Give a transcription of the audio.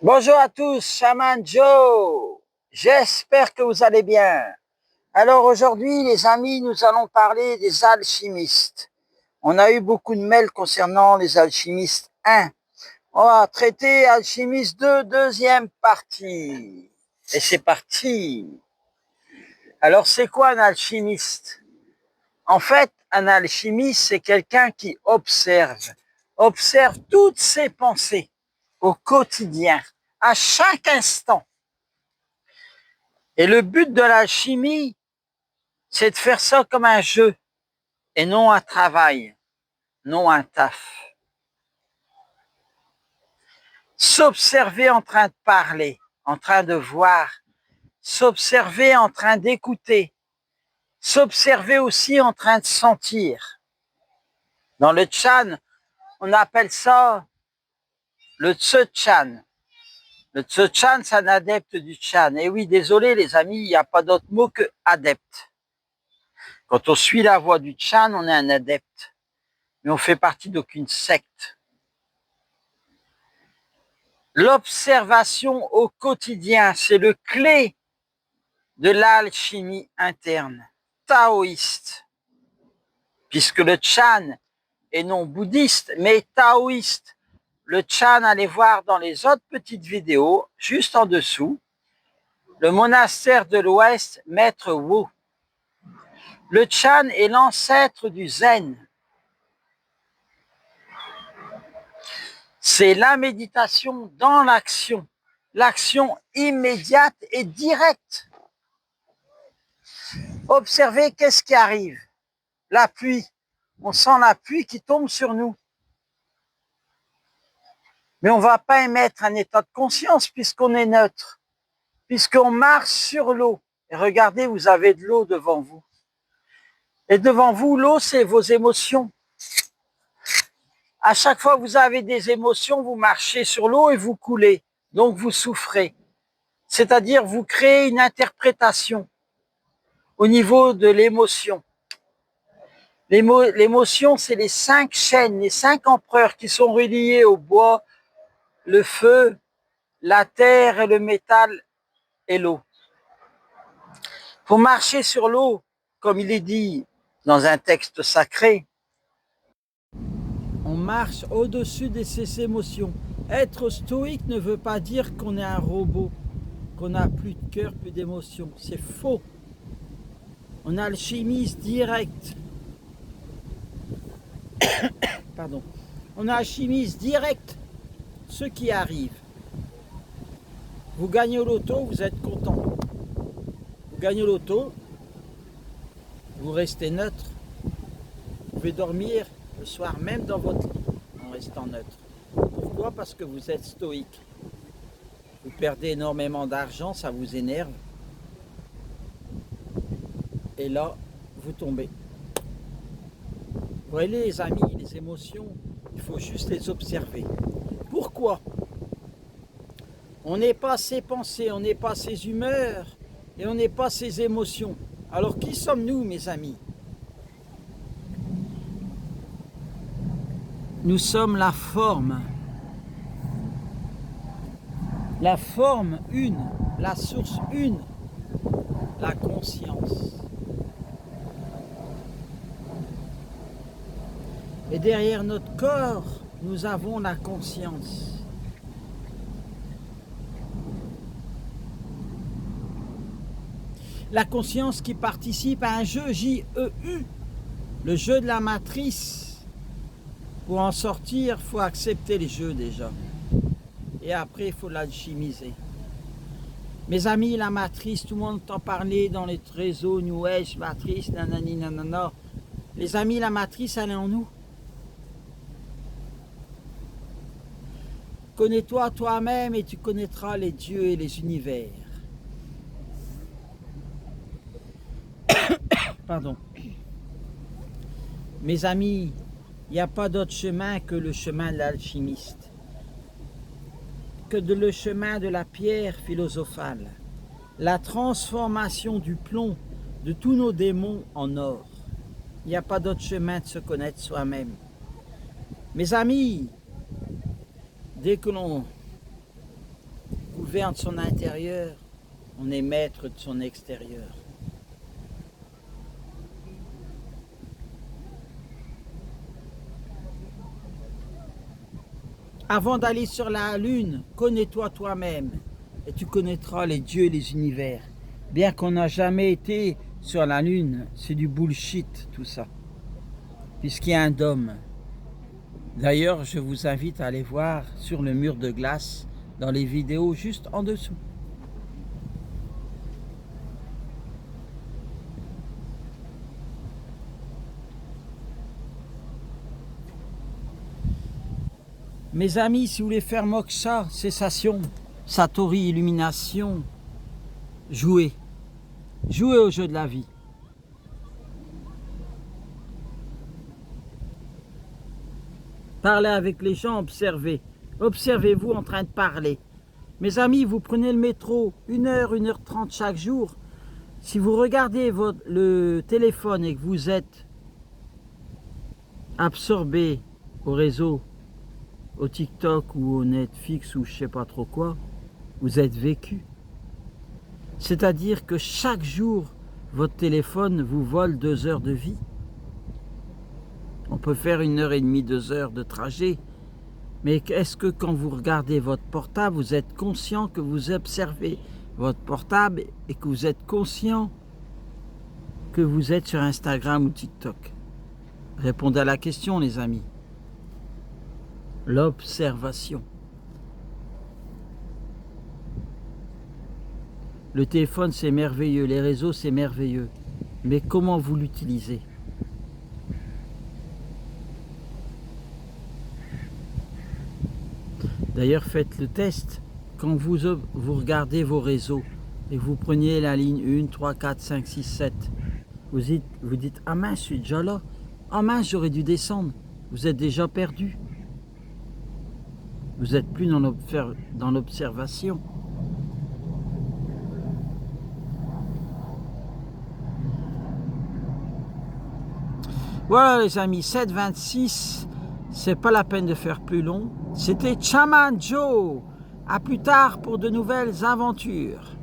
Bonjour à tous, Chaman Joe. J'espère que vous allez bien. Alors aujourd'hui, les amis, nous allons parler des alchimistes. On a eu beaucoup de mails concernant les alchimistes 1. On va traiter alchimiste 2, deuxième partie. Et c'est parti. Alors c'est quoi un alchimiste? En fait, un alchimiste, c'est quelqu'un qui observe toutes ses pensées au quotidien, à chaque instant. Et le but de l'alchimie, c'est de faire ça comme un jeu et non un travail, non un taf. S'observer en train de parler, en train de voir, s'observer en train d'écouter, s'observer aussi en train de sentir. Dans le Chan, on appelle ça le Tse-Chan. Le Tse-Chan, c'est un adepte du Chan. Et oui, désolé les amis, il n'y a pas d'autre mot que adepte. Quand on suit la voie du Chan, on est un adepte. Mais on fait partie d'aucune secte. L'observation au quotidien, c'est le clé de l'alchimie interne taoïste, puisque le Chan est non bouddhiste, mais taoïste. Le Chan, allez voir dans les autres petites vidéos, juste en dessous, le monastère de l'Ouest, Maître Wu. Le Chan est l'ancêtre du Zen. C'est la méditation dans l'action, l'action immédiate et directe. Observez qu'est-ce qui arrive. La pluie. On sent la pluie qui tombe sur nous. Mais on ne va pas émettre un état de conscience puisqu'on est neutre, puisqu'on marche sur l'eau. Et regardez, vous avez de l'eau devant vous. Et devant vous, l'eau, c'est vos émotions. À chaque fois que vous avez des émotions, vous marchez sur l'eau et vous coulez. Donc vous souffrez. C'est-à-dire, vous créez une interprétation au niveau de l'émotion. L'émotion, c'est les 5 chaînes, les 5 empereurs qui sont reliés au bois, le feu, la terre et le métal et l'eau. Pour marcher sur l'eau, comme il est dit dans un texte sacré, on marche au-dessus de ses émotions. Être stoïque ne veut pas dire qu'on est un robot, qu'on n'a plus de cœur, plus d'émotions. C'est faux. On alchimise direct. Pardon. On alchimise direct ce qui arrive. Vous gagnez au loto, vous êtes content. Vous gagnez au loto, vous restez neutre. Vous pouvez dormir le soir même dans votre lit en restant neutre. Pourquoi? Parce que vous êtes stoïque. Vous perdez énormément d'argent, ça vous énerve. Et là, vous tombez. Vous voyez les amis, les émotions, il faut juste les observer. Pourquoi? On n'est pas ses pensées, on n'est pas ses humeurs et on n'est pas ses émotions. Alors qui sommes-nous, mes amis? Nous sommes la forme. La forme une, la source une, la conscience. Et derrière notre corps, nous avons la conscience. La conscience qui participe à un jeu, J-E-U, le jeu de la matrice. Pour en sortir, il faut accepter les jeux déjà. Et après, il faut l'alchimiser. Mes amis, la matrice, tout le monde entend parler dans les réseaux, New Age, matrice, nanani, nanana. Les amis, la matrice, elle est en nous. Connais-toi toi-même et tu connaîtras les dieux et les univers. Pardon. Mes amis, il n'y a pas d'autre chemin que le chemin de l'alchimiste, que le chemin de la pierre philosophale, la transformation du plomb de tous nos démons en or. Il n'y a pas d'autre chemin de se connaître soi-même. Mes amis, dès que l'on gouverne son intérieur, on est maître de son extérieur. Avant d'aller sur la Lune, connais-toi toi-même et tu connaîtras les dieux et les univers. Bien qu'on n'a jamais été sur la Lune, c'est du bullshit tout ça, puisqu'il y a un dôme. D'ailleurs, je vous invite à aller voir sur le mur de glace, dans les vidéos juste en dessous. Mes amis, si vous voulez faire moksha, cessation, satori, illumination, jouez. Jouez au jeu de la vie. Parlez avec les gens, observez. Observez-vous en train de parler. Mes amis, vous prenez le métro 1h, 1h30 chaque jour. Si vous regardez le téléphone et que vous êtes absorbé au réseau, au TikTok ou au Netflix ou je sais pas trop quoi, vous êtes vécu. C'est-à-dire que chaque jour, votre téléphone vous vole 2 heures de vie. On peut faire 1h30, 2 heures de trajet. Mais est-ce que quand vous regardez votre portable, vous êtes conscient que vous observez votre portable et que vous êtes conscient que vous êtes sur Instagram ou TikTok? Répondez à la question, les amis. L'observation. Le téléphone, c'est merveilleux. Les réseaux, c'est merveilleux. Mais comment vous l'utilisez? D'ailleurs, faites le test. Quand vous regardez vos réseaux et vous preniez la ligne 1, 3, 4, 5, 6, 7, vous dites « Ah mince, je suis déjà là. Ah mince, j'aurais dû descendre. » Vous êtes déjà perdu. Vous n'êtes plus dans l'observation. Voilà les amis, 7h26, c'est pas la peine de faire plus long. C'était Shaman Joe. À plus tard pour de nouvelles aventures.